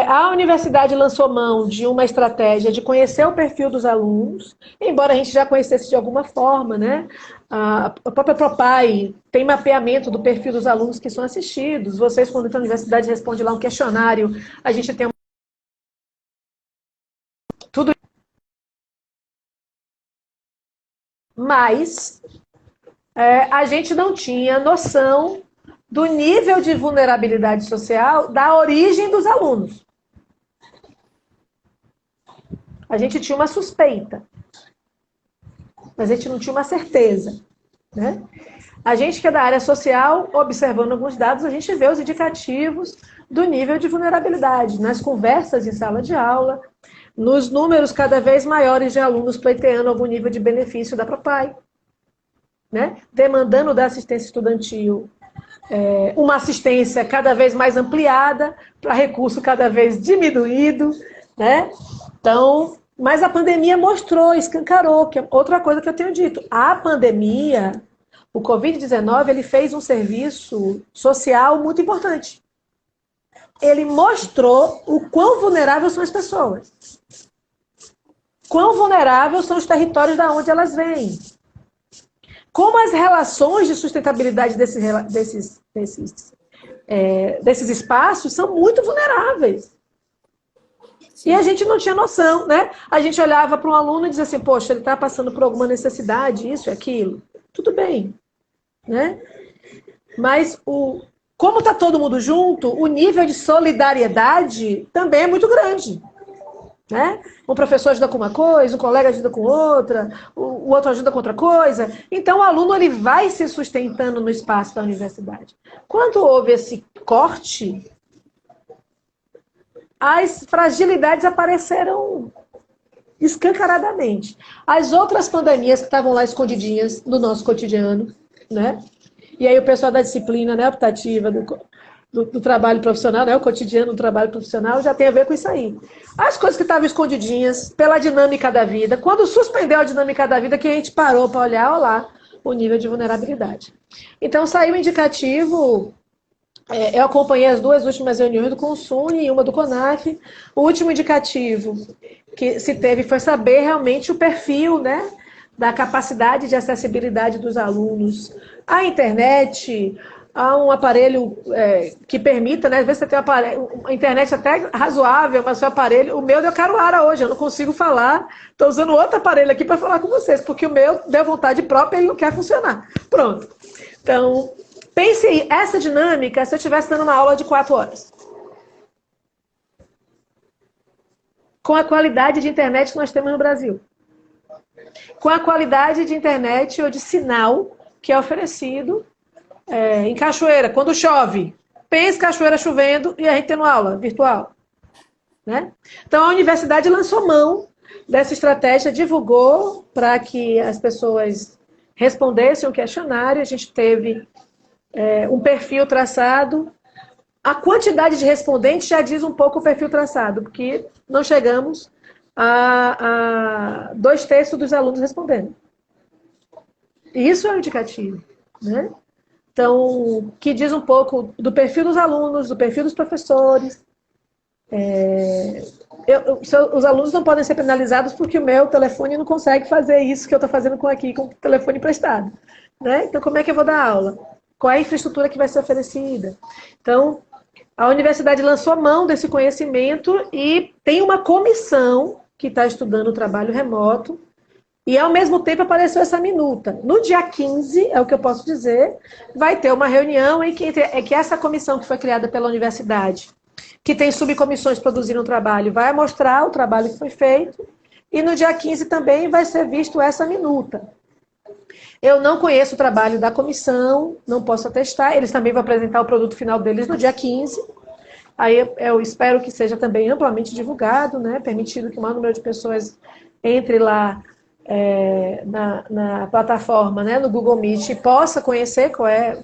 A universidade lançou mão de uma estratégia de conhecer o perfil dos alunos, embora a gente já conhecesse de alguma forma, né? A própria Propay tem mapeamento do perfil dos alunos que são assistidos. Vocês, quando estão na universidade, respondem lá um questionário. A gente tem tudo. Mas a gente não tinha noção do nível de vulnerabilidade social da origem dos alunos. A gente tinha uma suspeita, mas a gente não tinha uma certeza, né? A gente que é da área social, observando alguns dados, a gente vê os indicativos do nível de vulnerabilidade nas conversas em sala de aula, nos números cada vez maiores de alunos pleiteando algum nível de benefício da Propay, né? Demandando da assistência estudantil uma assistência cada vez mais ampliada, para recurso cada vez diminuído, né? Então, mas a pandemia mostrou, escancarou, que é outra coisa que eu tenho dito. A pandemia, o Covid-19, ele fez um serviço social muito importante. Ele mostrou o quão vulneráveis são as pessoas. Quão vulneráveis são os territórios da onde elas vêm. Como as relações de sustentabilidade desses espaços são muito vulneráveis. Sim. E a gente não tinha noção, né? A gente olhava para um aluno e dizia assim, poxa, ele está passando por alguma necessidade, isso e aquilo. Tudo bem, né? Mas como está todo mundo junto, o nível de solidariedade também é muito grande. Né? Um professor ajuda com uma coisa, um colega ajuda com outra, o outro ajuda com outra coisa. Então, o aluno ele vai se sustentando no espaço da universidade. Quando houve esse corte, as fragilidades apareceram escancaradamente. As outras pandemias que estavam lá escondidinhas no nosso cotidiano, né? E aí o pessoal da disciplina, né, optativa, do trabalho profissional, né, o cotidiano do trabalho profissional, já tem a ver com isso aí. As coisas que estavam escondidinhas pela dinâmica da vida, quando suspendeu a dinâmica da vida, que a gente parou para olhar, olha lá, o nível de vulnerabilidade. Então, saiu o indicativo, eu acompanhei as duas últimas reuniões do Consune e uma do CONAF. O último indicativo que se teve foi saber realmente o perfil, né, da capacidade de acessibilidade dos alunos à internet, há um aparelho que permita, né? Às vezes você tem uma internet até razoável, mas o seu aparelho, o meu deu caruara hoje, eu não consigo falar, estou usando outro aparelho aqui para falar com vocês, porque o meu deu vontade própria e ele não quer funcionar. Pronto. Então, pense aí, essa dinâmica, se eu estivesse dando uma aula de 4 horas. Com a qualidade de internet que nós temos no Brasil. Com a qualidade de internet ou de sinal que é oferecido em Cachoeira, quando chove. Pense Cachoeira chovendo e a gente tendo aula virtual. Né? Então, a universidade lançou mão dessa estratégia, divulgou para que as pessoas respondessem o questionário. A gente teve um perfil traçado. A quantidade de respondentes já diz um pouco o perfil traçado, porque não chegamos a 2/3 dos alunos respondendo. Isso é um indicativo, né? Então, que diz um pouco do perfil dos alunos, do perfil dos professores. Os alunos não podem ser penalizados porque o meu telefone não consegue fazer isso que eu estou fazendo aqui com o telefone emprestado. Né? Então, como é que eu vou dar aula? Qual é a infraestrutura que vai ser oferecida? Então, a universidade lançou mão desse conhecimento e tem uma comissão que está estudando o trabalho remoto. E, ao mesmo tempo, apareceu essa minuta. No dia 15, é o que eu posso dizer, vai ter uma reunião em que essa comissão que foi criada pela universidade, que tem subcomissões produzindo um trabalho, vai mostrar o trabalho que foi feito. E no dia 15 também vai ser visto essa minuta. Eu não conheço o trabalho da comissão, não posso atestar. Eles também vão apresentar o produto final deles no dia 15. Aí eu espero que seja também amplamente divulgado, né? Permitido que o maior número de pessoas entre lá na plataforma, né? No Google Meet, e possa conhecer qual é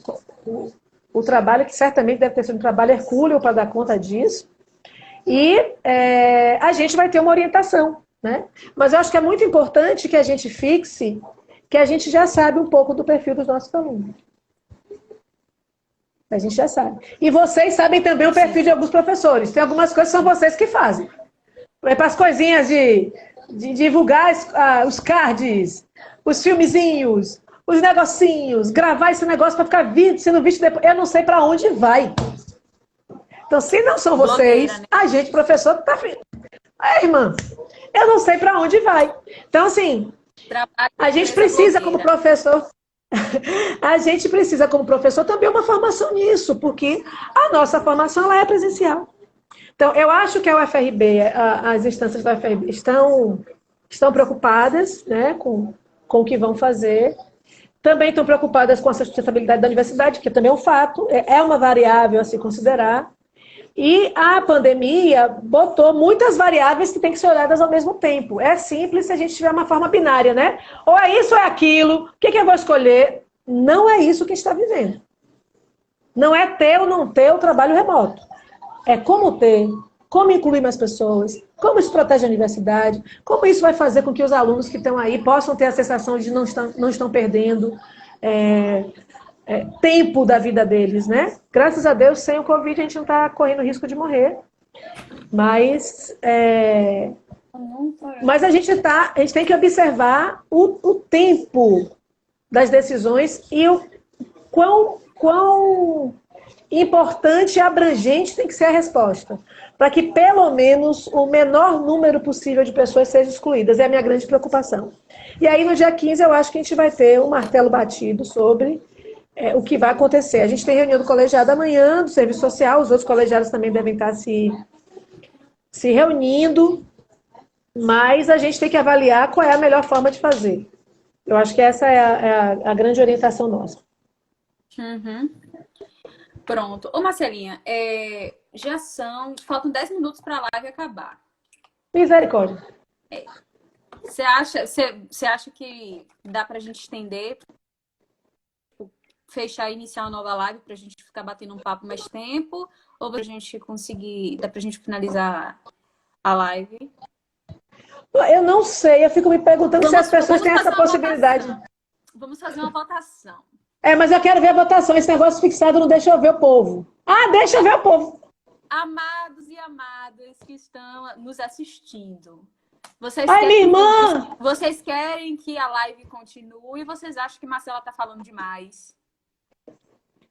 o trabalho, que certamente deve ter sido um trabalho hercúleo para dar conta disso. E a gente vai ter uma orientação, né? Mas eu acho que é muito importante que a gente fixe que a gente já sabe um pouco do perfil dos nossos alunos. A gente já sabe. E vocês sabem também o perfil de alguns professores. Tem algumas coisas que são vocês que fazem. Para as coisinhas de divulgar os cards, os filmezinhos, os negocinhos, gravar esse negócio para ficar sendo visto depois. Eu não sei para onde vai. Então, se não são vocês, blogueira, né? A gente, professor, tá... irmã, eu não sei para onde vai. Então, assim, a gente precisa, como professor... A gente precisa, como professor, também uma formação nisso, porque a nossa formação ela é presencial. Então, eu acho que a UFRB, as instâncias da UFRB estão preocupadas, né, com o que vão fazer. Também estão preocupadas com a sustentabilidade da universidade, que também é um fato, é uma variável a se considerar. E a pandemia botou muitas variáveis que têm que ser olhadas ao mesmo tempo. É simples se a gente tiver uma forma binária, né? Ou é isso ou é aquilo, o que eu vou escolher? Não é isso que está vivendo. Não é ter ou não ter o trabalho remoto. É como ter, como incluir mais pessoas, como isso protege a universidade, como isso vai fazer com que os alunos que estão aí possam ter a sensação de não estão perdendo tempo da vida deles, né? Graças a Deus, sem o Covid, a gente não está correndo risco de morrer. Mas a gente tem que observar o tempo das decisões e o quão importante e abrangente tem que ser a resposta, para que pelo menos o menor número possível de pessoas sejam excluídas. É a minha grande preocupação. E aí, no dia 15, eu acho que a gente vai ter um martelo batido sobre o que vai acontecer. A gente tem reunião do colegiado amanhã, do serviço social, os outros colegiados também devem estar se reunindo, mas a gente tem que avaliar qual é a melhor forma de fazer. Eu acho que essa é a grande orientação nossa. Uhum. Pronto. Ô, Marcelinha, faltam 10 minutos para a live acabar. Misericórdia. Você acha que dá para a gente estender, fechar e iniciar uma nova live para a gente ficar batendo um papo mais tempo? Ou dá pra gente finalizar a live? Eu não sei, eu fico me perguntando se as pessoas têm essa possibilidade. Vamos fazer uma votação. Mas eu quero ver a votação. Esse negócio fixado não deixa eu ver o povo. Deixa eu ver o povo. Amados e amadas que estão nos assistindo. Minha irmã! Vocês querem que a live continue? Vocês acham que Marcela tá falando demais?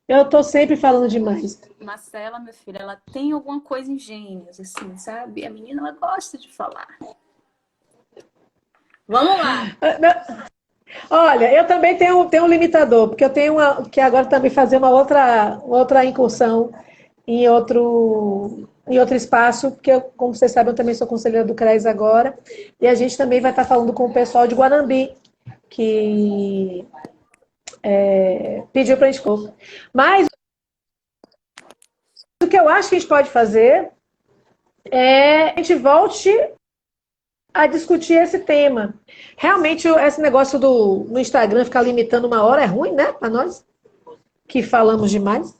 Eu tô sempre falando demais. Marcela, meu filho, ela tem alguma coisa em gênios, assim, sabe? A menina, ela gosta de falar. Vamos lá! Olha, eu também tenho um limitador, porque eu tenho que agora também fazer uma outra incursão em outro espaço, porque, como vocês sabem, eu também sou conselheira do CRES agora, e a gente também vai estar falando com o pessoal de Guanambi, que pediu para a gente... Mas o que eu acho que a gente pode fazer é a gente volte a discutir esse tema. Realmente, esse negócio no Instagram ficar limitando uma hora é ruim, né? Para nós que falamos demais.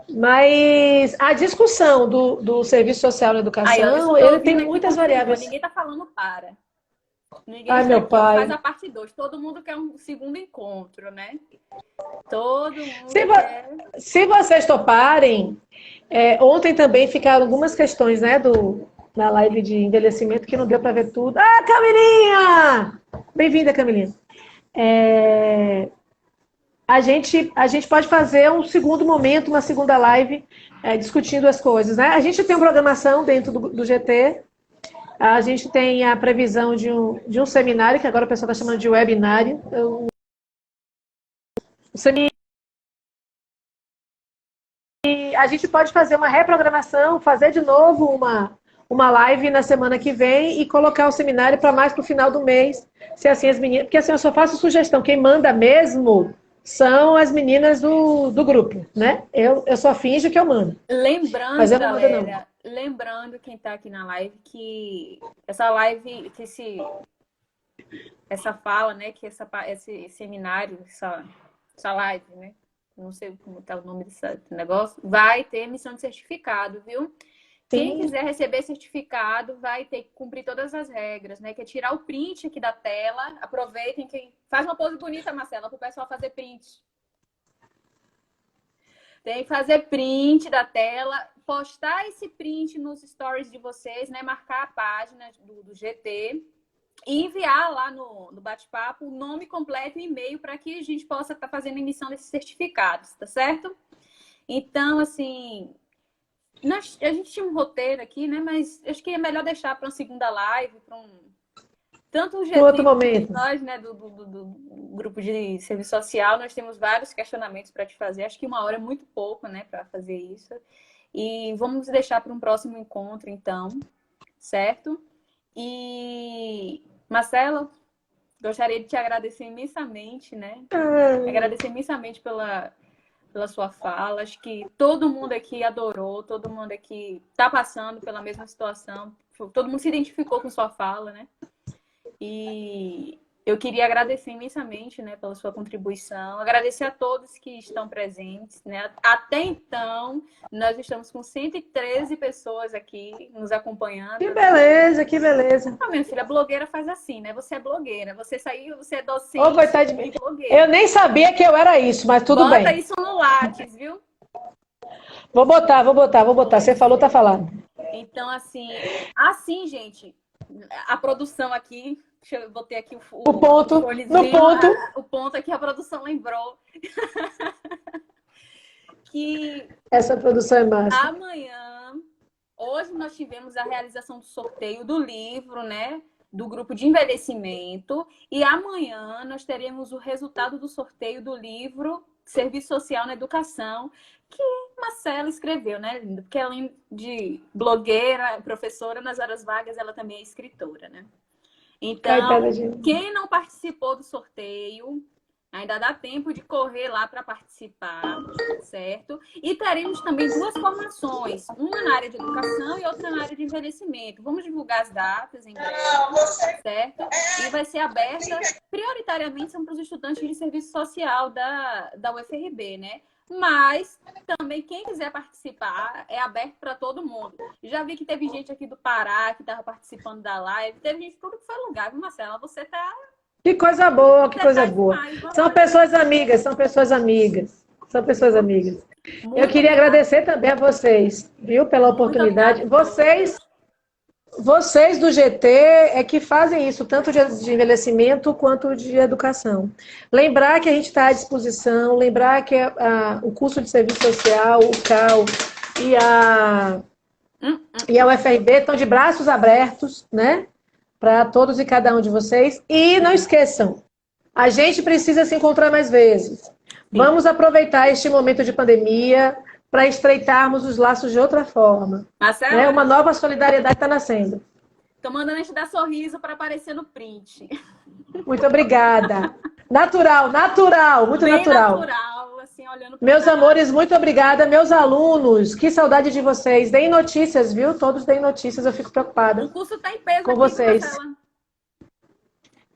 Mas a discussão do serviço social na educação, ele tem muitas variáveis. Ninguém está falando para. Meu pai. Faz a parte 2. Todo mundo quer um segundo encontro, né? Todo mundo Se vocês toparem, ontem também ficaram algumas questões, né, na live de envelhecimento, que não deu para ver tudo. Camilinha! Bem-vinda, Camilinha. A gente pode fazer um segundo momento, uma segunda live, discutindo as coisas, né? A gente tem uma programação dentro do GT, a gente tem a previsão de um seminário, que agora o pessoal está chamando de webinário. E a gente pode fazer uma reprogramação, fazer de novo uma live na semana que vem e colocar o seminário para mais para o final do mês, se assim as meninas... Porque assim, eu só faço sugestão, quem manda mesmo são as meninas do grupo, né? Eu só finjo que eu mando. Lembrando, Mas eu não mando, não. galera, lembrando quem tá aqui na live que essa live, essa fala, né, que esse seminário, essa live, né, não sei como tá o nome desse negócio, vai ter emissão de certificado, viu? Quem Sim. quiser receber certificado vai ter que cumprir todas as regras, né? Que é tirar o print aqui da tela. Aproveitem que faz uma pose bonita, Marcela, para o pessoal fazer print. Tem que fazer print da tela, postar esse print nos stories de vocês, né? Marcar a página do GT e enviar lá no bate-papo o nome completo e e-mail para que a gente possa estar fazendo emissão desses certificados, tá certo? Então, assim, a gente tinha um roteiro aqui, né? Mas acho que é melhor deixar para uma segunda live, para tanto o GT No outro momento. nós, né, do grupo de serviço social, nós temos vários questionamentos para te fazer. Acho que 1 hora é muito pouco, né, para fazer isso. E vamos deixar para um próximo encontro, então, certo? E, Marcelo, gostaria de te agradecer imensamente, né? Agradecer imensamente pela sua fala. Acho que todo mundo aqui adorou, todo mundo aqui está passando pela mesma situação. Todo mundo se identificou com sua fala, né? E eu queria agradecer imensamente, né, pela sua contribuição, agradecer a todos que estão presentes, né? Até então, nós estamos com 113 pessoas aqui nos acompanhando. Que beleza, que beleza. Ah, minha filha, a blogueira faz assim, né? Você é blogueira, você saiu, você é docente, Ô, coitado de mim. blogueira. Eu nem sabia que eu era isso, mas tudo Bota bem. isso no Lattes, viu? Vou botar. Você falou, tá falando. Então, assim, gente, a produção aqui, eu botei aqui O ponto, no ponto. O ponto aqui, a produção lembrou que Essa produção é massa. amanhã, hoje nós tivemos a realização do sorteio do livro, né? Do grupo de envelhecimento. E amanhã nós teremos o resultado do sorteio do livro Serviço Social na Educação, que Marcela escreveu, né, linda? Porque além de blogueira, professora, nas horas vagas, ela também é escritora, né? Então, quem não participou do sorteio, ainda dá tempo de correr lá para participar, certo? E teremos também 2 formações, uma na área de educação e outra na área de envelhecimento. Vamos divulgar as datas em breve, certo? E vai ser aberta, prioritariamente, são para os estudantes de serviço social da UFRB, né? Mas também quem quiser participar é aberto para todo mundo. Já vi que teve gente aqui do Pará que estava participando da live, teve gente de tudo que foi lugar, viu, Marcela? Você tá... Que coisa boa, que coisa boa. São pessoas amigas, são pessoas amigas. São pessoas amigas. Eu queria agradecer também a vocês, viu, pela oportunidade. Vocês do GT é que fazem isso, tanto de envelhecimento quanto de educação. Lembrar que a gente está à disposição, lembrar que o curso de serviço social, o CAL e a UFRB estão de braços abertos, né? Para todos e cada um de vocês. E não esqueçam, a gente precisa se encontrar mais vezes. Sim. Vamos aproveitar este momento de pandemia para estreitarmos os laços de outra forma. Marcela, né? Uma nova solidariedade está nascendo. Estou mandando a gente dar sorriso para aparecer no print. Muito obrigada. Natural, muito bem natural. Assim, olhando Meus amores, muito obrigada. Meus alunos, que saudade de vocês. Deem notícias, viu? Todos deem notícias, eu fico preocupada. O curso está em peso com aqui, vocês. Marcela.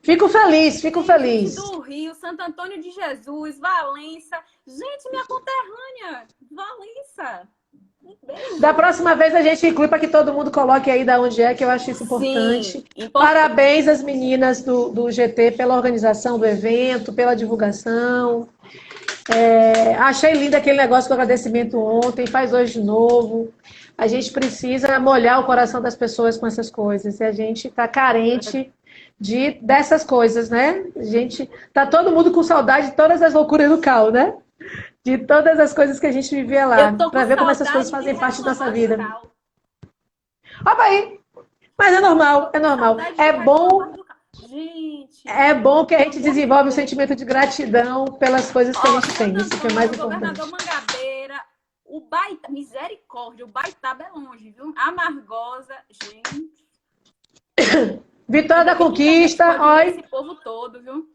Fico feliz. Do Rio, Santo Antônio de Jesus, Valença. Gente, minha conterrânea, Valença. Da próxima vez a gente inclui para que todo mundo coloque aí da onde é, que eu acho isso importante. Sim, importante. Parabéns às meninas do GT pela organização do evento, pela divulgação. Achei lindo aquele negócio do agradecimento ontem, faz hoje de novo. A gente precisa molhar o coração das pessoas com essas coisas. E a gente está carente dessas coisas, né? A gente tá todo mundo com saudade de todas as loucuras do Cal, né? De todas as coisas que a gente vivia lá, para ver como essas coisas fazem parte da nossa vida. Opa aí! Mas é normal, é normal. É bom. Gente, é bom que a gente desenvolve o sentimento de gratidão pelas coisas que a gente tem. Isso que é mais importante. Governador Mangabeira, o Baita, misericórdia, o Baitaba é longe, viu? Amargosa, gente. Vitória da Conquista, olha. Esse povo todo, viu?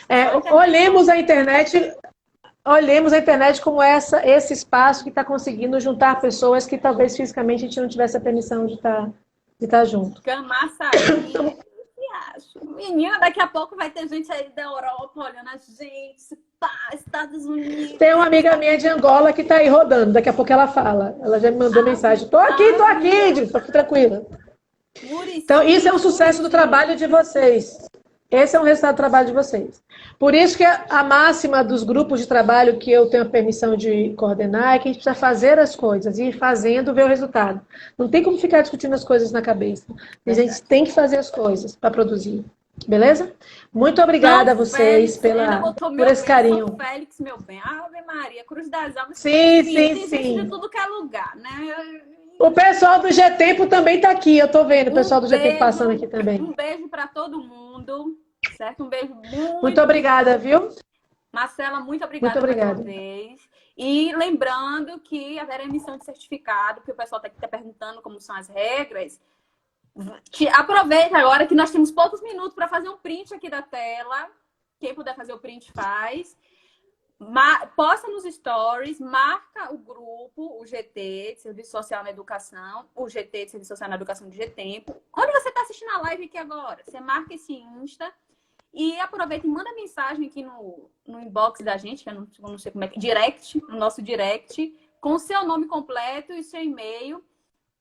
É, Só a internet. olhemos a internet como esse espaço que está conseguindo juntar pessoas que talvez fisicamente a gente não tivesse a permissão de estar junto. Camaçari, que acho. Menina, daqui a pouco vai ter gente aí da Europa olhando a gente, pá, Estados Unidos. Tem uma amiga minha de Angola que está aí rodando, daqui a pouco ela fala. Ela já me mandou mensagem. Tô aqui, digo, tô aqui tranquila. Então, isso é um sucesso do trabalho de vocês. Esse é um resultado do trabalho de vocês. Por isso que a máxima dos grupos de trabalho que eu tenho a permissão de coordenar é que a gente precisa fazer as coisas e ir fazendo, ver o resultado. Não tem como ficar discutindo as coisas na cabeça. A gente tem que fazer as coisas para produzir. Beleza? Muito obrigada a vocês por esse carinho. São Félix, meu bem. Ave Maria, Cruz das Almas. Sim. Tem gente de tudo que é lugar, né? O pessoal do G-Tempo também está aqui. Eu estou vendo o pessoal do G-Tempo passando aqui também. Um beijo para todo mundo. Certo? Um beijo muito obrigada, viu? Marcela, muito obrigada mais uma vez. E lembrando que haverá emissão de certificado, porque o pessoal está aqui perguntando como são as regras. Aproveita agora que nós temos poucos minutos para fazer um print aqui da tela. Quem puder fazer o print faz. Posta nos stories, marca o grupo, o GT, de Serviço Social na Educação, o GT de Serviço Social na Educação de G-Tempo. Onde você está assistindo a live aqui agora? Você marca esse Insta e aproveita e manda mensagem aqui no inbox da gente, que eu não sei como é que direct, no nosso direct, com o seu nome completo e seu e-mail.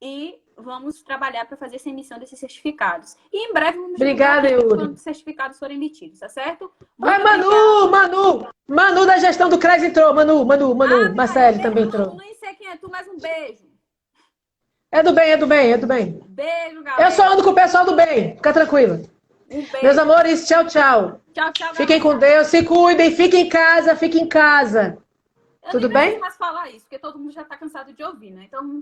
E vamos trabalhar para fazer essa emissão desses certificados. E em breve vamos quando os certificados forem emitidos, tá certo? Oi, Manu da gestão do CRES entrou. Manu, Marcele também entrou. Eu nem sei quem é tu, mas um beijo. É do bem. Beijo, galera. Eu só ando com o pessoal do bem, fica tranquila. Um beijo. Meus amores, tchau. Tchau, Fiquem com Deus, se cuidem, fiquem em casa. Tudo bem? Não mais falar isso, porque todo mundo já está cansado de ouvir, né? Então.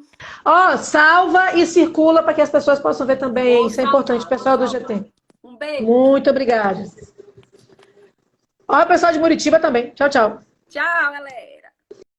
Salva e circula para que as pessoas possam ver também. Isso é importante, pessoal do GT. Um beijo. Muito obrigada. O pessoal de Muritiba também. Tchau. Tchau, galera.